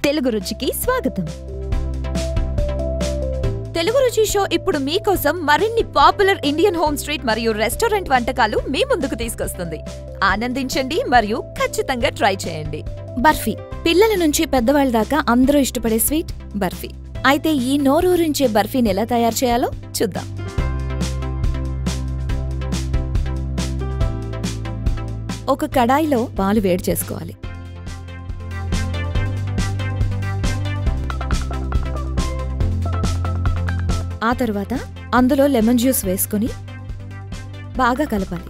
తెలుగు రుచికి స్వాగతం. తెలుగు రుచి షో ఇప్పుడు మీకోసం మరిన్ని పాపులర్ ఇండియన్ హోమ్ స్ట్రీట్ మరియు రెస్టారెంట్ వంటకాలు మీ ముందుకు తీసుకొస్తుంది. ఆనందించండి మరియు ఖచ్చితంగా ట్రై చేయండి. బర్ఫీ పిల్లల నుంచి పెద్దవాళ్ళ దాకా అందరూ ఇష్టపడే స్వీట్ బర్ఫీ. అయితే ఈ నోరూరించే బర్ఫీని ఎలా తయారు చేయాలో చూద్దాం. ఒక కడాయిలో పాలు వేడి చేసుకోవాలి. ఆ తర్వాత అందులో లెమన్ జ్యూస్ వేసుకొని బాగా కలపాలి.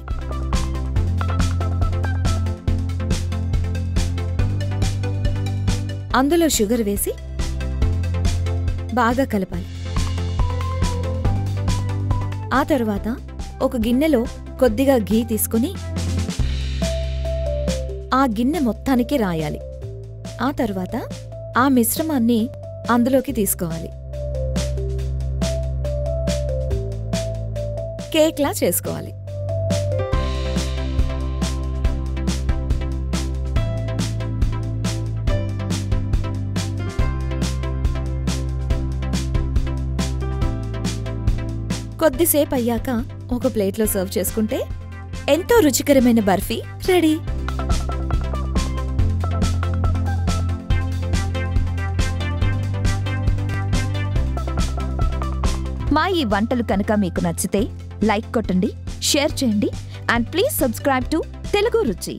అందులో షుగర్ వేసి బాగా కలపాలి. ఆ తర్వాత ఒక గిన్నెలో కొద్దిగా ఘీ తీసుకుని ఆ గిన్నె మొత్తానికి రాయాలి. ఆ తర్వాత ఆ మిశ్రమాన్ని అందులోకి తీసుకోవాలి. కేక్లా చేసుకోవాలి. కొద్దిసేపు అయ్యాక ఒక ప్లేట్లో సర్వ్ చేసుకుంటే ఎంతో రుచికరమైన బర్ఫీ రెడీ. మా ఈ వంటలు కనుక మీకు నచ్చితే లైక్ కొట్టండి, షేర్ చేయండి and please subscribe to Telugu రుచి.